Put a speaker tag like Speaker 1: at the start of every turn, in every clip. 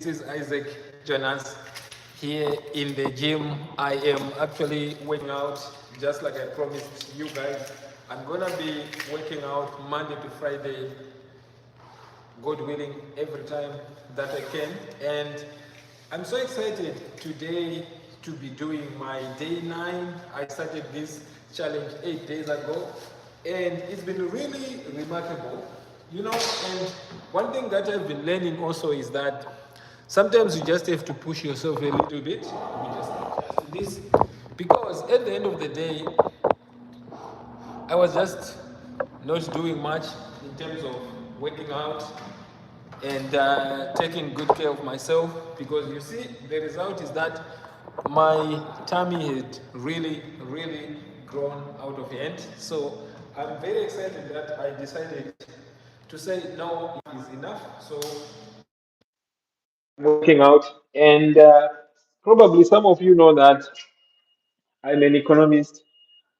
Speaker 1: This is Isaac Jonas here in the gym. I am actually working out just like I promised you guys. I'm gonna be working out Monday to Friday, God willing, every time that I can. And I'm so excited today to be doing my day 9. I started this challenge 8 days ago, and it's been really remarkable. And one thing that I've been learning also is that sometimes you just have to push yourself a little bit. You just adjust this because at the end of the day, I was just not doing much in terms of working out and taking good care of myself, because you see the result is that my tummy had really grown out of hand. So I'm very excited that I decided to say no, it is enough. So working out, and probably some of you know that I'm an economist,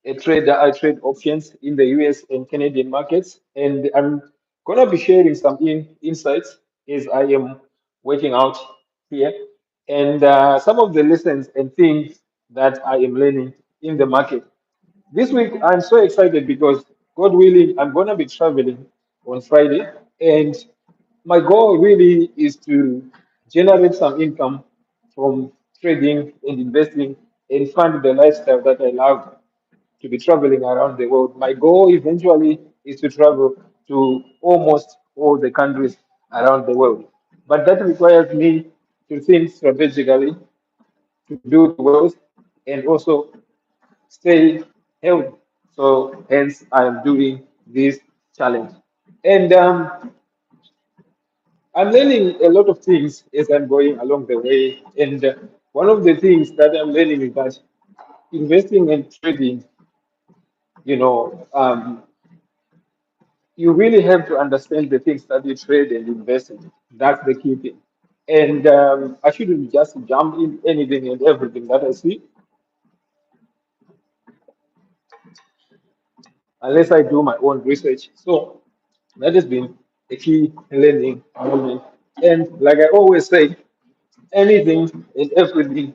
Speaker 1: a trader. I trade options in the US and Canadian markets, and I'm gonna be sharing some insights as I am working out here, and some of the lessons and things that I am learning in the market. This week, I'm so excited because, God willing, I'm gonna be traveling on Friday, and my goal really is to generate some income from trading and investing and fund the lifestyle that I love, to be traveling around the world. My goal eventually is to travel to almost all the countries around the world. But that requires me to think strategically, to do it well, and also stay healthy. So, hence, I am doing this challenge. And I'm learning a lot of things as I'm going along the way. And one of the things that I'm learning is that investing and trading, you know, you really have to understand the things that you trade and invest in. That's the key thing. And I shouldn't just jump in anything and everything that I see unless I do my own research. So that has been a key learning moment. And like I always say, anything and everything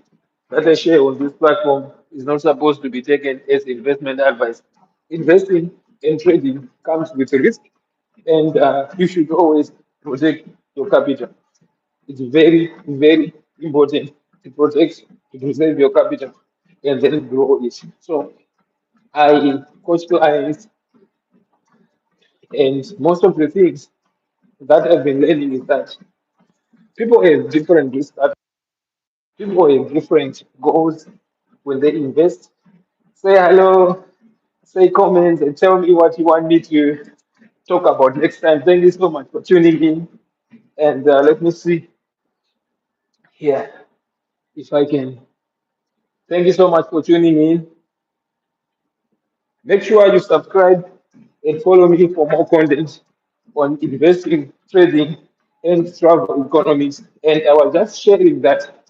Speaker 1: that I share on this platform is not supposed to be taken as investment advice. Investing and trading comes with risk, and you should always protect your capital. It's very important to protect, to preserve your capital, and then grow it. So I coach clients, and most of the things that I've been learning is that people have different risk. People have different goals when they invest. Say hello, say comments, and tell me what you want me to talk about next time. Thank you so much for tuning in. And let me see here if I can. Thank you so much for tuning in. Make sure you subscribe and follow me for more content on investing, trading, and travel economics. And I was just sharing that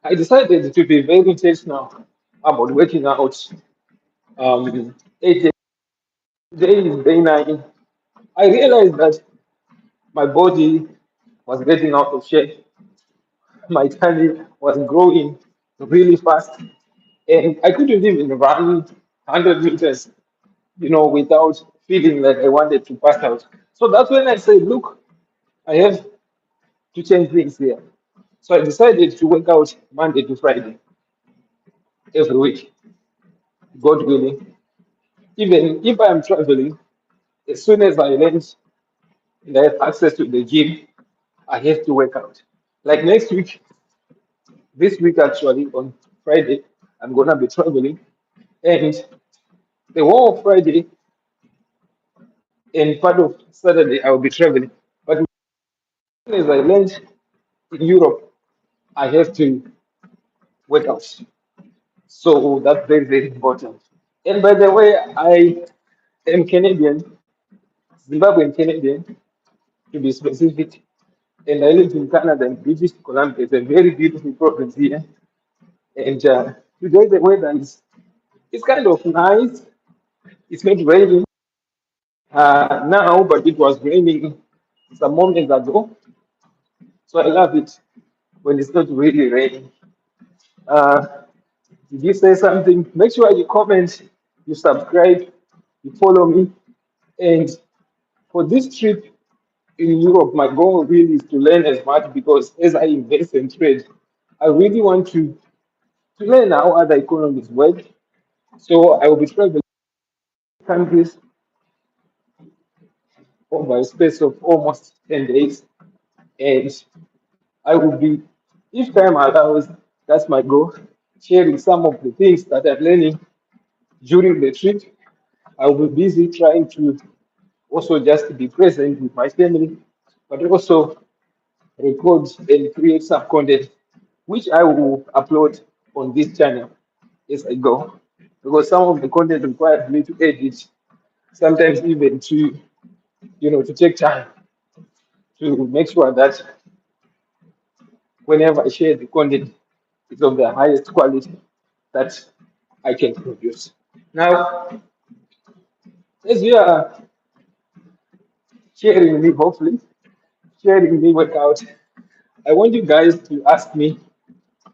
Speaker 1: I decided to be very intentional about working out. 8 days, today is day 9. I realized that my body was getting out of shape. My tummy was growing really fast, and I couldn't even run 100 meters, without feeling like I wanted to pass out. So that's when I said, look, I have to change things here. So I decided to work out Monday to Friday every week, God willing. Even if I'm traveling, as soon as I land and I have access to the gym, I have to work out. Like next week, this week actually, on Friday, I'm gonna be traveling, and the whole of Friday and part of Saturday I will be traveling. But as soon as I land in Europe, I have to work out. So that's very important. And by the way, I am Canadian, Zimbabwean Canadian to be specific, and I live in Canada in British Columbia. It's a very beautiful province here. And today the weather is it's kind of nice. It's not raining now, but it was raining some moments ago.
Speaker 2: So I love it when it's not really raining. Uh, did you say something? Make sure you comment, you subscribe, you follow me. And for this trip in Europe, my goal really is to learn as much because as I invest and trade, I really want to learn how other economies work. So I will be traveling countries over a space of almost 10 days. And I will be, if time allows, that's my goal, sharing some of the things that I'm learning during the trip. I will be busy trying to also just be present with my family, but also record and create some content which I will upload on this channel as I go. Because some of the content requires me to edit, sometimes even to to take time to make sure that whenever I share the content, it's of the highest quality that I can produce. Now, as you are sharing me, hopefully, sharing me workout, I want you guys to ask me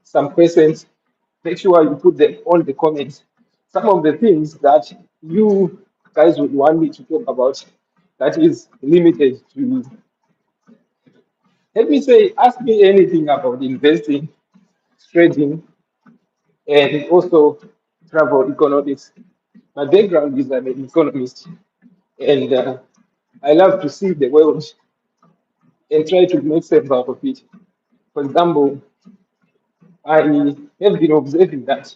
Speaker 2: some questions. Make sure you put them on the comments. Some of the things that you guys would want me to talk about that is limited to, let me say, ask me anything about investing, trading, and also travel economics. My background is I'm an economist, and I love to see the world and try to make sense out of it. For example, I have been observing that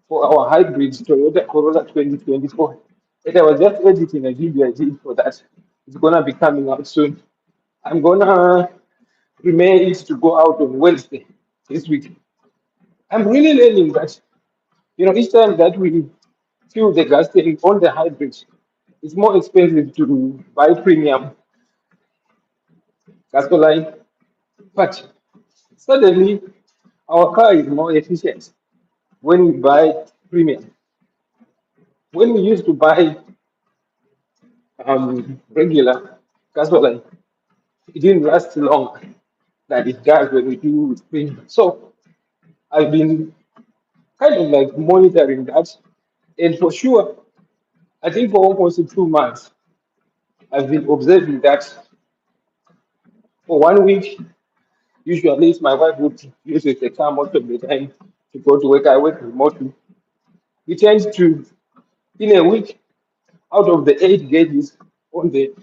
Speaker 2: for our hybrid Toyota Corolla 2024. And I was just editing a video I did for that. It's gonna be coming out soon. I'm gonna remain it to go out on Wednesday this week. I'm really learning that each time that we fuel the gas tank on the hybrid, it's more expensive to buy premium gasoline, but suddenly our car is more efficient when we buy premium. When we used to buy regular gasoline, it didn't last long that it does when we do with premium. So I've been kind of like monitoring that, and for sure, I think for almost 2 months, I've been observing that for 1 week, usually it's my wife would use the car most of the time to go to work. I work remotely. We tend to, in a week, out of the 8 gauges on the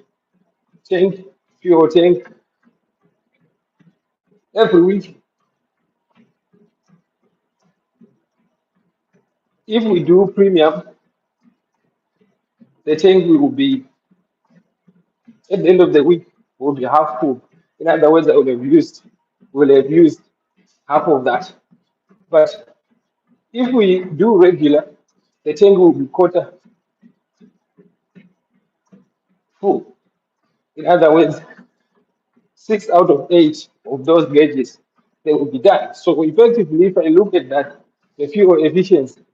Speaker 2: tank, fuel tank, every week, if we do premium, the tank will be, at the end of the week, will be half full. In other words, I will have used half of that. But if we do regular, the tank will be quarter full. In other words, 6 out of 8 of those gauges, they will be done. So effectively, if I look at that, the fuel efficiency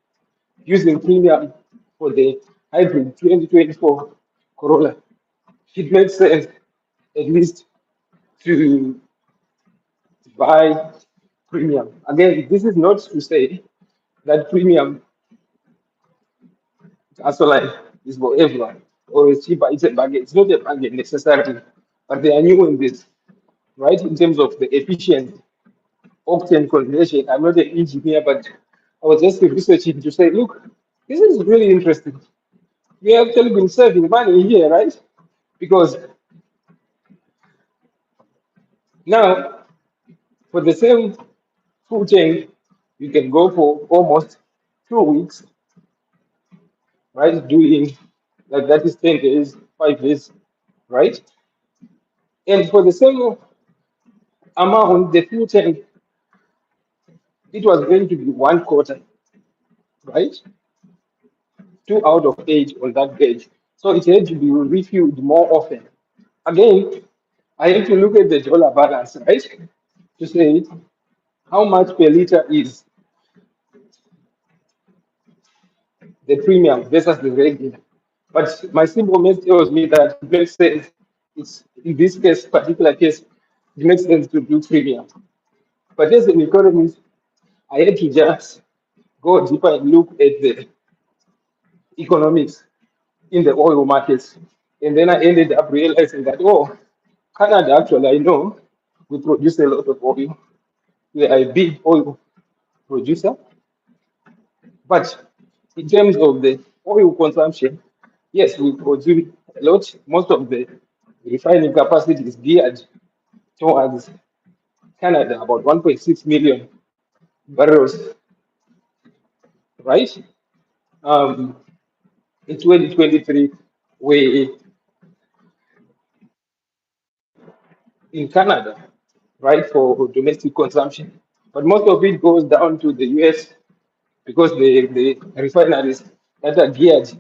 Speaker 2: using premium for the hybrid 2024 Corolla, it makes sense at least to buy premium. Again, this is not to say that premium gasoline is for everyone or it's cheaper, it's a bargain. It's not a bargain necessarily, but they are new in this, right? In terms of the efficient octane conversion. I'm not an engineer, but I was just researching to say, look, this is really interesting. We have actually been saving money here, right? Because now for the same full tank, you can go for almost 2 weeks, right? Doing like that is 10 days, 5 days, right? And for the same amount, the fuel tank, it was going to be 1/4, right? 2 out of 8 on that gauge. So it had to be refueled more often. Again, I have to look at the dollar balance, right? To say how much per liter is the premium versus the regular. But my simple math tells me that it makes sense. It's in this case, particular case, it makes sense to do premium. But as an economist, I had to just go deeper and look at the economics in the oil markets. And then I ended up realizing that, oh, Canada actually, I know we produce a lot of oil. We are a big oil producer. But in terms of the oil consumption, yes, we produce a lot. Most of the refining capacity is geared towards Canada, about 1.6 million barrels, right? Um, in 2023, we in Canada, right, for domestic consumption. But most of it goes down to the US because the refineries that are geared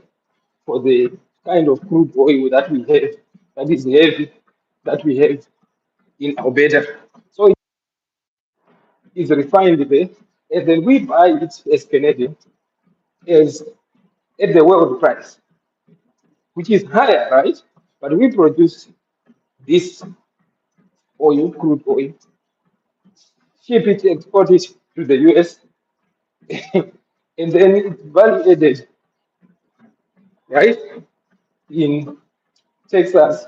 Speaker 2: for the kind of crude oil that we have, that is heavy, that we have in Alberta. So it's refined there, and then we buy it as Canadian as at the world price, which is higher, right? But we produce this oil, crude oil, ship it, export it to the US, and then it's value added, right? In Texas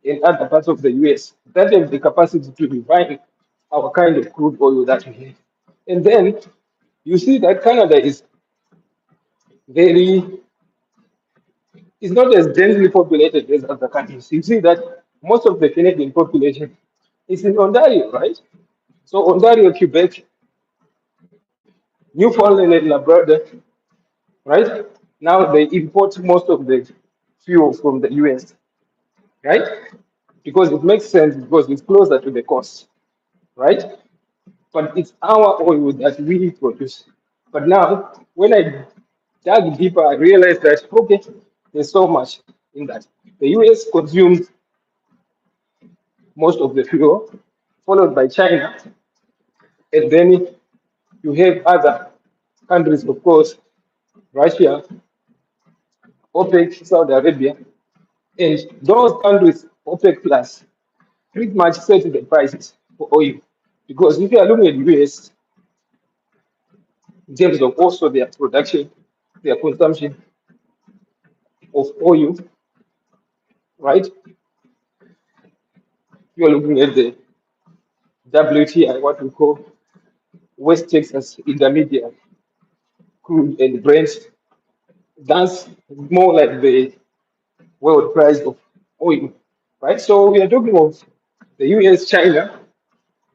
Speaker 2: and other parts of the US that have the capacity to refine our kind of crude oil that we have. And then you see that Canada very is not as densely populated as other countries. You see that most of the Canadian population is in Ontario, right? So Ontario, Quebec, Newfoundland and Labrador, right? Now they import most of the fuel from the US, right? Because it makes sense because it's closer to the coast, right? But it's our oil that we produce. But now, when I dug deeper, I realized that, okay, there's so much in that. The US consumes most of the fuel, followed by China, and then you have other countries, of course, Russia, OPEC, Saudi Arabia, and those countries, OPEC plus, pretty much set the prices for oil. Because if you are looking at US in terms of also their production, their consumption of oil, right? You are looking at the WTI, what we call West Texas Intermediate crude and Brent. That's more like the world price of oil, right? So we are talking of the US, China,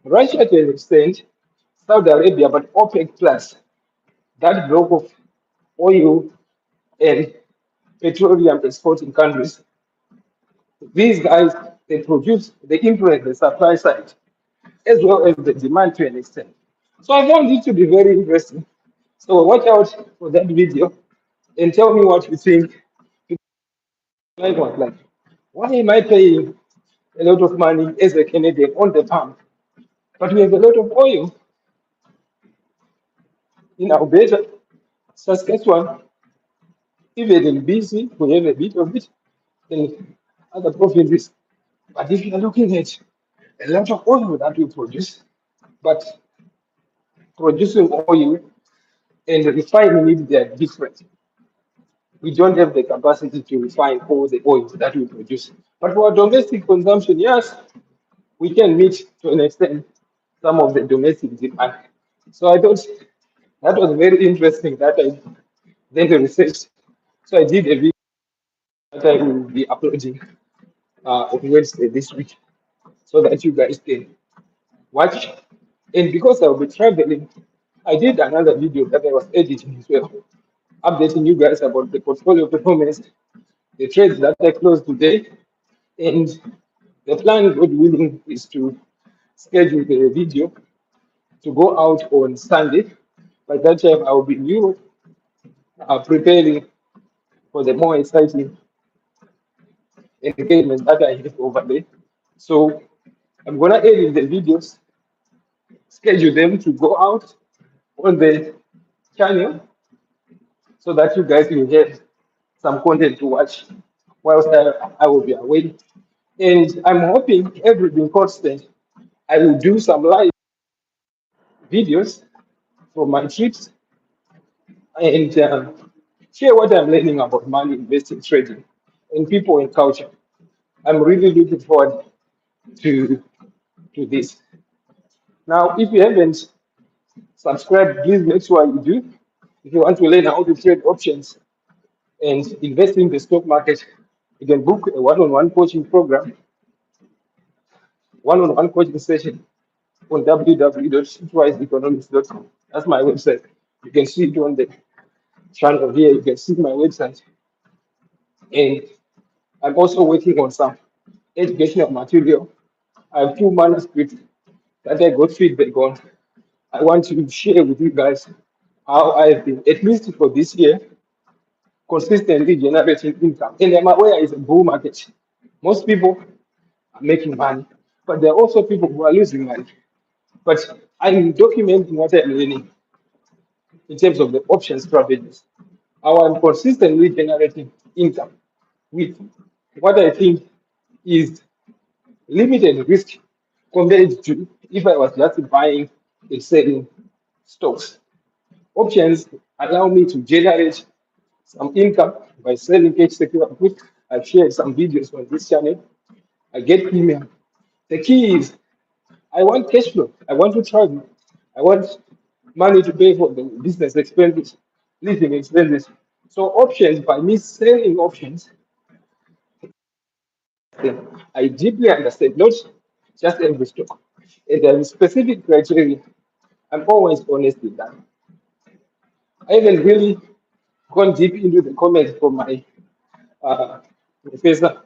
Speaker 2: Russia to an extent, Saudi Arabia, but OPEC plus, that block of oil and petroleum exporting countries. These guys, they produce, they influence the supply side as well as the demand to an extent. So I found it to be very interesting. So watch out for that video and tell me what you think. Like what, like, why am I paying a lot of money as a Canadian on the pump, but we have a lot of oil in Alberta, Saskatchewan, even in BC, we have a bit of it in other provinces. But if you are looking at a lot of oil that we produce, but producing oil and refining it, they are different. We don't have the capacity to refine all the oil that we produce. But for our domestic consumption, yes, we can meet to an extent some of the domestic demand. So I thought that was very interesting that I then researched. So I did a video that I will be uploading on Wednesday this week so that you guys can watch. And because I'll be traveling, I did another video that I was editing as well, updating you guys about the portfolio performance, the trades that I closed today, and the plan, God willing, is to schedule the video to go out on Sunday. By that time, I will be in Europe preparing for the more exciting engagement that I have over there. So I'm gonna edit the videos, schedule them to go out on the channel so that you guys will have some content to watch whilst I will be away. And I'm hoping everything constant I will do some live videos from my trips and share what I'm learning about money, investing, trading, and people and culture. I'm really looking forward to this. Now, if you haven't subscribed, please make sure you do. If you want to learn how to trade options and invest in the stock market, you can book a one-on-one coaching program, one-on-one coaching session on www.streetwiseeconomics.com. That's my website. You can see it on the channel here. You can see my website. And I'm also working on some educational material. I have two manuscripts that I got feedback on. I want to share with you guys how I've been, at least for this year, consistently generating income. And I'm aware it's a bull market. Most people are making money, but there are also people who are losing money. But I'm documenting what I'm learning in terms of the option strategies, how I'm consistently generating income with what I think is limited risk compared to if I was just buying and selling stocks. Options allow me to generate some income by selling cash security. I've shared some videos on this channel. I get email. The key is I want cash flow. I want to travel. I want money to pay for the business expenses, living expenses. So options, by me selling options, I deeply understand, not just every stock. And there is specific criteria. I'm always honest with that. I haven't really gone deep into the comments from my professor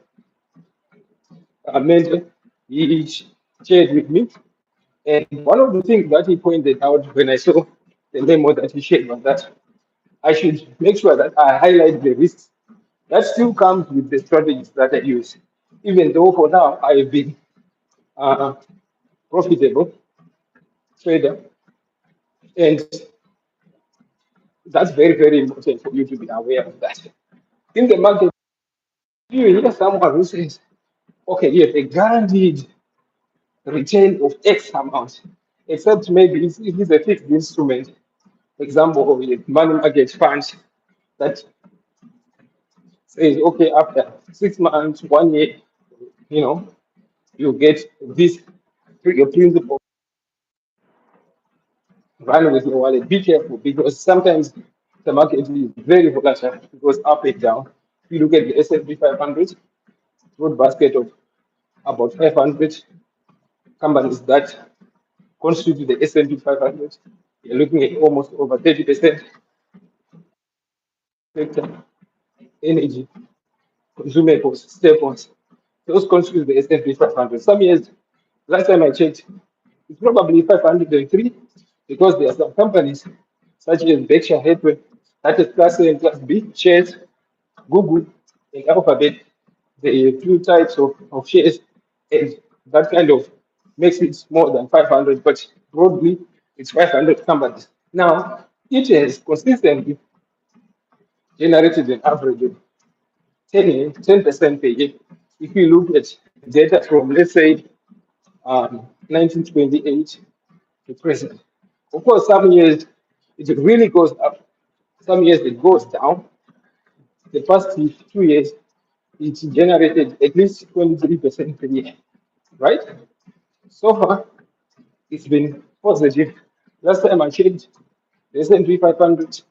Speaker 2: mentor. He shared with me. And one of the things that he pointed out when I saw the memo that he shared was that I should make sure that I highlight the risks. That still comes with the strategies that I use. Even though for now I have been a profitable trader, and that's very, very important for you to be aware of that. In the market, you hear someone who says, okay, you have a guaranteed return of X amount, except maybe if it's a fixed instrument, for example, of a money market fund that says, okay, after 6 months, 1 year, you know, you get this your principal run with your wallet. Be careful because sometimes the market is very volatile. It goes up and down. If you look at the S&P 500, broad basket of about 500 companies that constitute the S&P 500, you're looking at almost over 30% sector, energy, consumables, staples. Those constitute the S&P 500. Some years, last time I checked, it's probably 503 because there are some companies such as Berkshire Hathaway, that is Class A and Class B shares, Google and Alphabet, the few types of shares, and that kind of makes it more than 500, but broadly it's 500 companies. Now, it has consistently generated an average of 10% per year. If you look at data from, let's say, 1928 to present. Of course, some years it really goes up, some years it goes down. The past 2 years, it's generated at least 23% per year, right? So far, it's been positive. Last time I checked, the S&P 500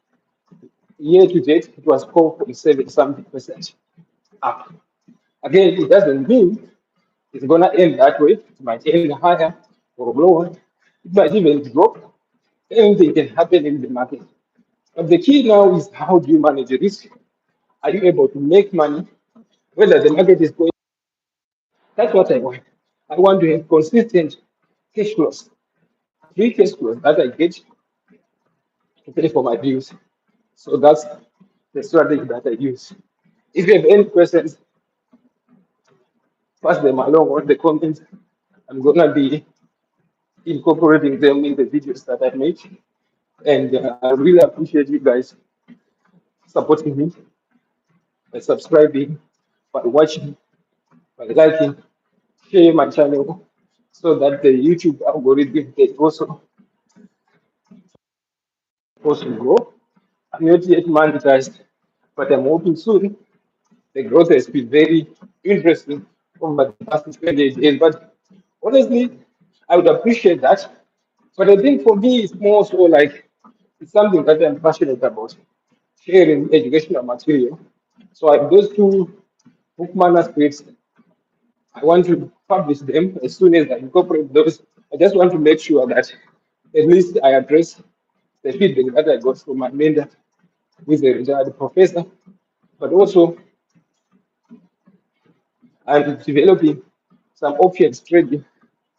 Speaker 2: year to date, it was 4.7 something percent up. Again, it doesn't mean it's going to end that way. It might end higher or lower. It might even drop. Anything can happen in the market. But the key now is how do you manage the risk? Are you able to make money? Whether the market is going, that's what I want. I want to have consistent cash flows, free cash flows that I get to pay for my bills. So that's the strategy that I use. If you have any questions, pass them along on the comments. I'm gonna be incorporating them in the videos that I make. And I really appreciate you guys supporting me by subscribing, by watching, by liking, share my channel. so that the YouTube algorithm can also grow. I'm not yet monetized, but I'm hoping soon. The growth has been very interesting over the past 20 days. But honestly, I would appreciate that. But I think for me, it's more so like it's something that I'm passionate about, sharing educational material. So I, those two book manuscripts, I want to publish them as soon as I incorporate those. I just want to make sure that at least I address the feedback that I got from my mentor, who is a retired professor, but also I'm developing some options trading,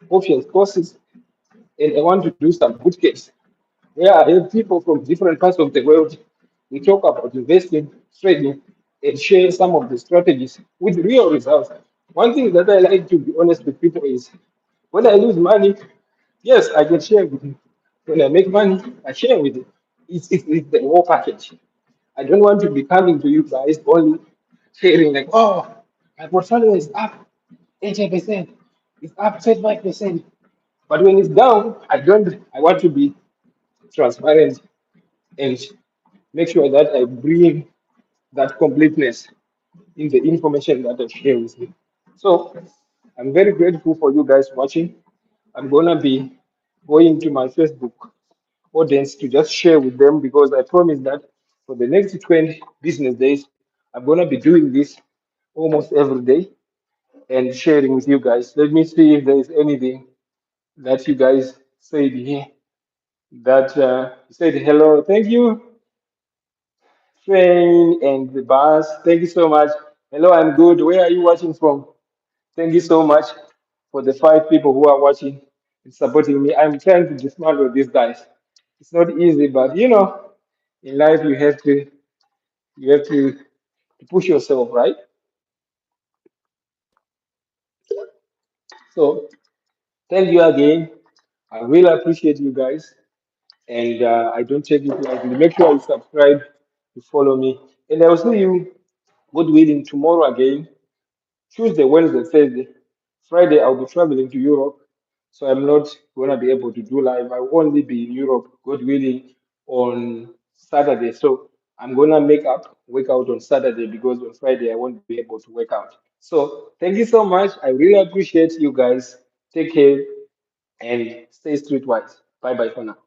Speaker 2: options courses, and I want to do some boot camps where I have people from different parts of the world. We talk about investing, trading, and share some of the strategies with real results. One thing that I like to be honest with people is when I lose money, yes, I can share with you. When I make money, I share with you. It's the whole package. I don't want to be coming to you guys only sharing like, oh, my portfolio is up 80%, it's up 35%. But when it's down, I want to be transparent and make sure that I bring that completeness in the information that I share with you. So I'm very grateful for you guys watching. I'm gonna be going to my Facebook audience to just share with them because I promise that for the next 20 business days, I'm gonna be doing this almost every day and sharing with you guys. Let me see if there is anything that you guys said here that said hello. Thank you, Train and the bus. Thank you so much. Hello, I'm good. Where are you watching from? Thank you so much for the 5 people who are watching and supporting me. I'm trying to dismantle these guys. It's not easy, but in life you have to push yourself, right? So thank you again. I really appreciate you guys, and I don't take it lightly. Make sure you subscribe to follow me, and I will see you, God willing, tomorrow again. Tuesday, Wednesday, Thursday. Friday, I'll be traveling to Europe, so I'm not going to be able to do live. I will only be in Europe, God willing, on Saturday. So I'm going to make up, work out on Saturday because on Friday, I won't be able to work out. So thank you so much. I really appreciate you guys. Take care and stay streetwise. Bye bye for now.